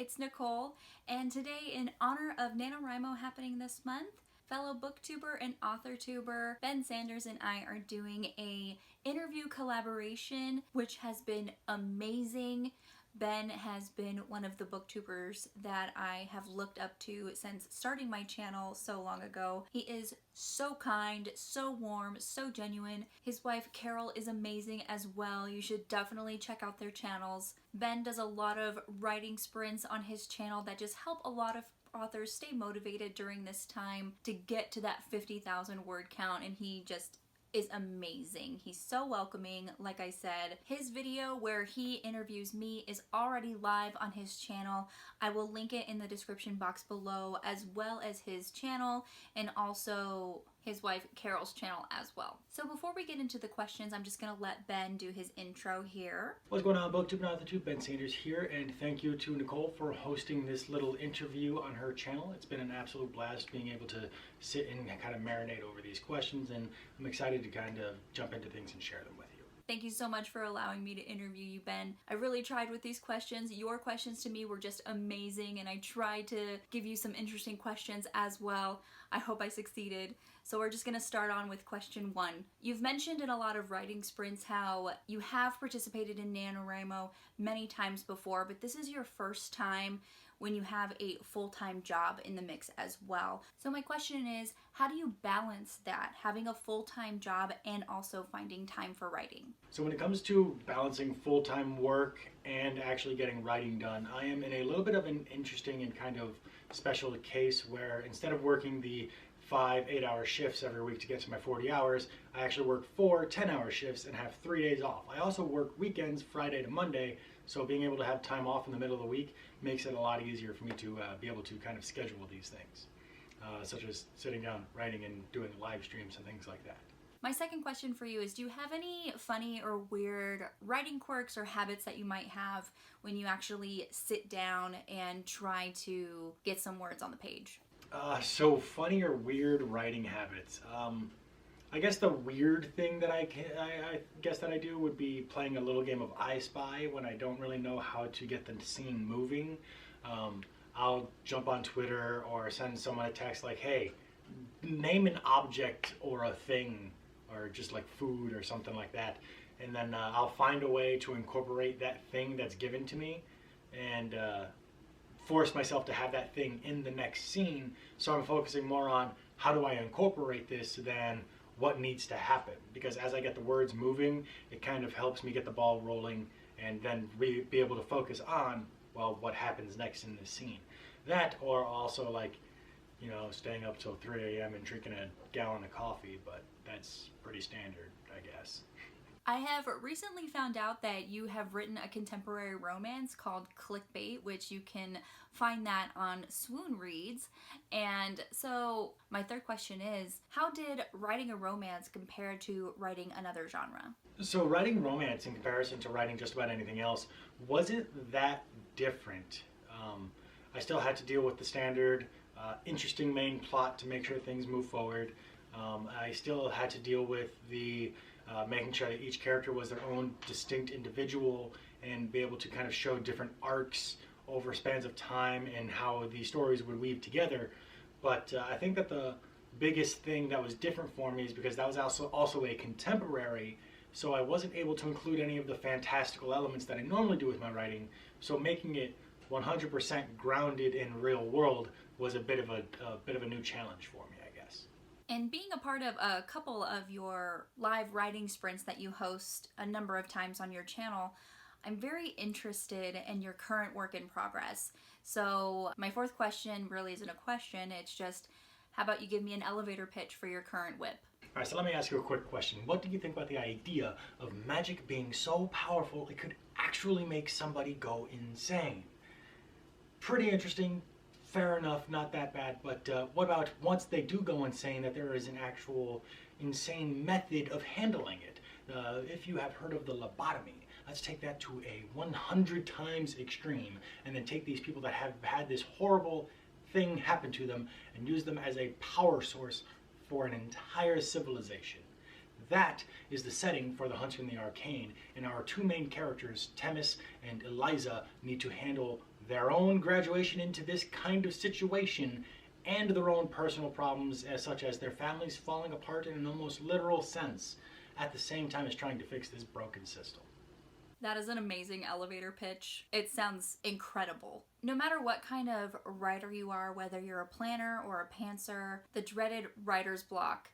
it's Nicole, and today, in honor of NaNoWriMo happening this month, fellow booktuber and author-tuber Ben Sanders and I are doing a interview collaboration, which has been amazing. Ben has been one of the booktubers that I have looked up to since starting my channel so long ago. He is so kind, so warm, so genuine. His wife Carol is amazing as well. You should definitely check out their channels. Ben does a lot of writing sprints on his channel that just help a lot of authors stay motivated during this time to get to that 50,000 word count, and he just is amazing. He's so welcoming. Like I said, his video where he interviews me is already live on his channel. I will link it in the description box below, as well as his channel and also his wife Carol's channel as well. So before we get into the questions, I'm just gonna let Ben do his intro here. What's going on, BookTube and AuthorTube? Ben Sanders here, and thank you to Nicole for hosting this little interview on her channel. It's been an absolute blast being able to sit and kind of marinate over these questions, and I'm excited to kind of jump into things and share them with you. Thank you so much for allowing me to interview you, Ben. I really tried with these questions. Your questions to me were just amazing, and I tried to give you some interesting questions as well. I hope I succeeded. So we're just gonna start on with question 1. You've mentioned in a lot of writing sprints how you have participated in NaNoWriMo many times before, but this is your first time when you have a full-time job in the mix as well. So my question is, how do you balance that, having a full-time job and also finding time for writing? So when it comes to balancing full-time work and actually getting writing done, I am in a little bit of an interesting and kind of special case where instead of working the 5-8-hour shifts every week to get to my 40 hours, I actually work 4 10-hour shifts and have 3 days off. I also work weekends, Friday to Monday, so being able to have time off in the middle of the week makes it a lot easier for me to be able to kind of schedule these things, such as sitting down, writing, and doing live streams and things like that. My second question for you is, do you have any funny or weird writing quirks or habits that you might have when you actually sit down and try to get some words on the page? So funny or weird writing habits. I guess the weird thing that I guess that I do would be playing a little game of I Spy when I don't really know how to get the scene moving. I'll jump on Twitter or send someone a text like, hey, name an object or a thing, or just like food or something like that. And then I'll find a way to incorporate that thing that's given to me and force myself to have that thing in the next scene. So I'm focusing more on how do I incorporate this than what needs to happen, because as I get the words moving, it kind of helps me get the ball rolling and then be able to focus on, well, what happens next in this scene. That, or also like, you know, staying up till 3 a.m. and drinking a gallon of coffee, but that's pretty standard, I guess. I have recently found out that you have written a contemporary romance called ClickBait, which you can find that on Swoon Reads. And so my third question is, how did writing a romance compare to writing another genre? So writing romance in comparison to writing just about anything else wasn't that different. I still had to deal with the standard interesting main plot to make sure things move forward. I still had to deal with the making sure that each character was their own distinct individual and be able to kind of show different arcs over spans of time and how the stories would weave together. But I think that the biggest thing that was different for me is because that was also a contemporary, so I wasn't able to include any of the fantastical elements that I normally do with my writing, so making it 100% grounded in real world was a bit of a new challenge for me, I guess. And being a part of a couple of your live writing sprints that you host a number of times on your channel, I'm very interested in your current work in progress. So my fourth question really isn't a question, it's just, how about you give me an elevator pitch for your current whip? All right, so let me ask you a quick question. What do you think about the idea of magic being so powerful it could actually make somebody go insane? Pretty interesting. Fair enough, not that bad, but what about once they do go insane, that there is an actual insane method of handling it? If you have heard of the lobotomy, let's take that to a 100 times extreme, and then take these people that have had this horrible thing happen to them and use them as a power source for an entire civilization. That is the setting for The Hunter in the Arcane, and our two main characters, Temis and Eliza, need to handle their own graduation into this kind of situation and their own personal problems, such as their families falling apart in an almost literal sense, at the same time as trying to fix this broken system. That is an amazing elevator pitch. It sounds incredible. No matter what kind of writer you are, whether you're a planner or a pantser, the dreaded writer's block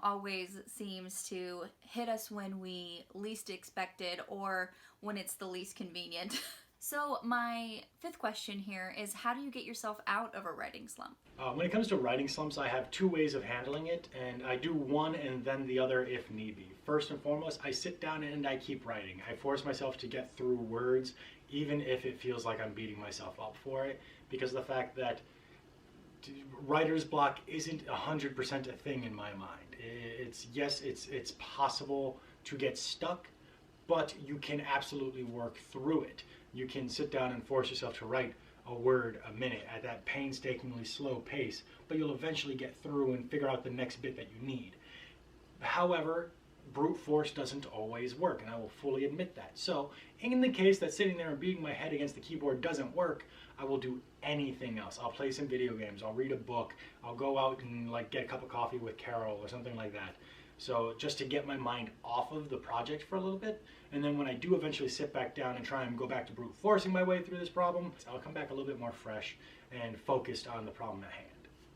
always seems to hit us when we least expect it or when it's the least convenient. So my fifth question here is, how do you get yourself out of a writing slump? When it comes to writing slumps, I have two ways of handling it, and I do one and then the other if need be. First and foremost, I sit down and I keep writing. I force myself to get through words, even if it feels like I'm beating myself up for it, because of the fact that writer's block isn't 100% a thing in my mind. It's possible to get stuck, but you can absolutely work through it. You can sit down and force yourself to write a word a minute at that painstakingly slow pace, but you'll eventually get through and figure out the next bit that you need. However, brute force doesn't always work, and I will fully admit that. So, in the case that sitting there and beating my head against the keyboard doesn't work, I will do anything else. I'll play some video games, I'll read a book, I'll go out and get a cup of coffee with Carol or something like that. So just to get my mind off of the project for a little bit, and then when I do eventually sit back down and try and go back to brute forcing my way through this problem, I'll come back a little bit more fresh and focused on the problem at hand.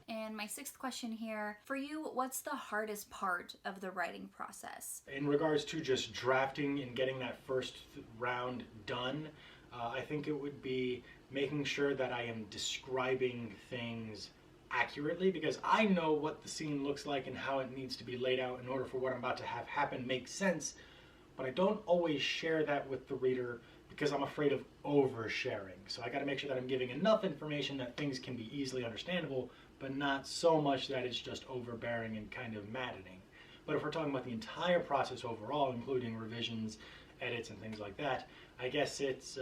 And my sixth question here, for you, what's the hardest part of the writing process? In regards to just drafting and getting that first round done, I think it would be making sure that I am describing things accurately, because I know what the scene looks like and how it needs to be laid out in order for what I'm about to have happen make sense, but I don't always share that with the reader because I'm afraid of oversharing. So I got to make sure that I'm giving enough information that things can be easily understandable, but not so much that it's just overbearing and kind of maddening. But if we're talking about the entire process overall, including revisions, edits, and things like that, I guess it's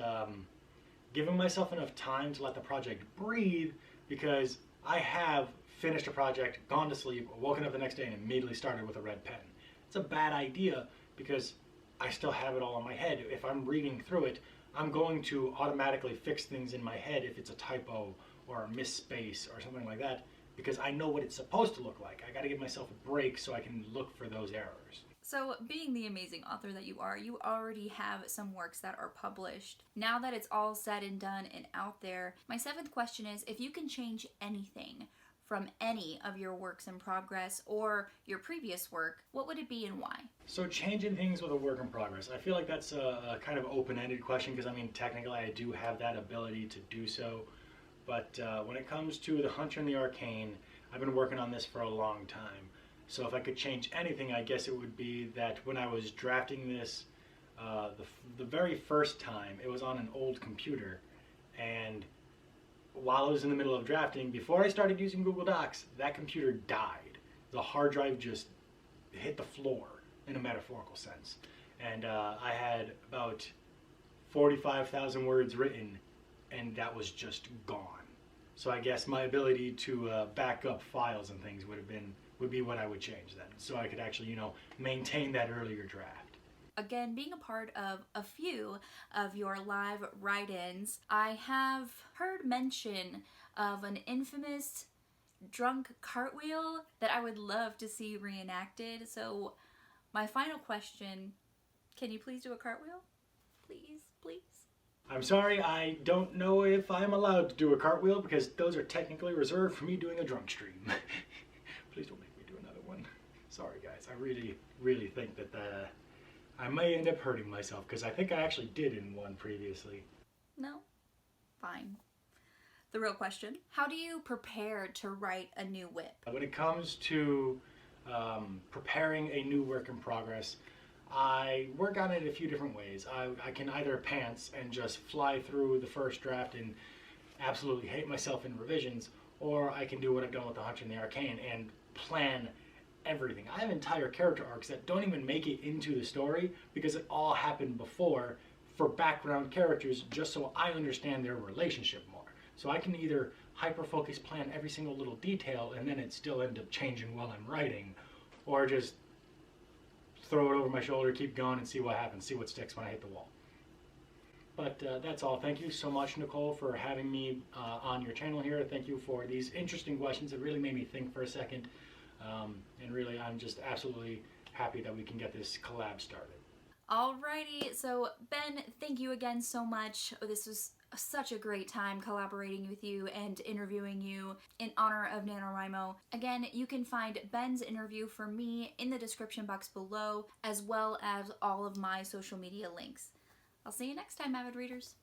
giving myself enough time to let the project breathe, because I have finished a project, gone to sleep, woken up the next day, and immediately started with a red pen. It's a bad idea because I still have it all in my head. If I'm reading through it, I'm going to automatically fix things in my head if it's a typo or a misspace or something like that, because I know what it's supposed to look like. I got to give myself a break so I can look for those errors. So, being the amazing author that you are, you already have some works that are published. Now that it's all said and done and out there, my seventh question is, if you can change anything from any of your works in progress or your previous work, what would it be and why? So changing things with a work in progress, I feel like that's a kind of open-ended question, because I mean, technically I do have that ability to do so, but when it comes to The Hunter and the Arcane, I've been working on this for a long time. So if I could change anything, I guess it would be that when I was drafting this the very first time, it was on an old computer, and while I was in the middle of drafting, before I started using Google Docs, that computer died. The hard drive just hit the floor in a metaphorical sense. And I had about 45,000 words written, and that was just gone. So I guess my ability to back up files and things would be what I would change then, so I could actually, maintain that earlier draft. Again, being a part of a few of your live write-ins, I have heard mention of an infamous drunk cartwheel that I would love to see reenacted. So my final question, can you please do a cartwheel? Please, please. I'm sorry, I don't know if I'm allowed to do a cartwheel, because those are technically reserved for me doing a drunk stream. Please don't make me do another one. Sorry guys, I really, really think that I may end up hurting myself, because I think I actually did in one previously. No? Fine. The real question, how do you prepare to write a new whip? When it comes to preparing a new work in progress, I work on it a few different ways. I can either pants and just fly through the first draft and absolutely hate myself in revisions, or I can do what I've done with The Hunter and the Arcane and plan everything. I have entire character arcs that don't even make it into the story because it all happened before for background characters, just so I understand their relationship more. So I can either hyper-focus plan every single little detail and then it still end up changing while I'm writing, or just throw it over my shoulder, keep going, and see what happens, see what sticks when I hit the wall. But that's all. Thank you so much, Nicole, for having me on your channel here. Thank you for these interesting questions. It really made me think for a second. And really, I'm just absolutely happy that we can get this collab started. Alrighty, so Ben, thank you again so much. This was such a great time collaborating with you and interviewing you in honor of NaNoWriMo. Again, you can find Ben's interview for me in the description box below, as well as all of my social media links. I'll see you next time, avid readers.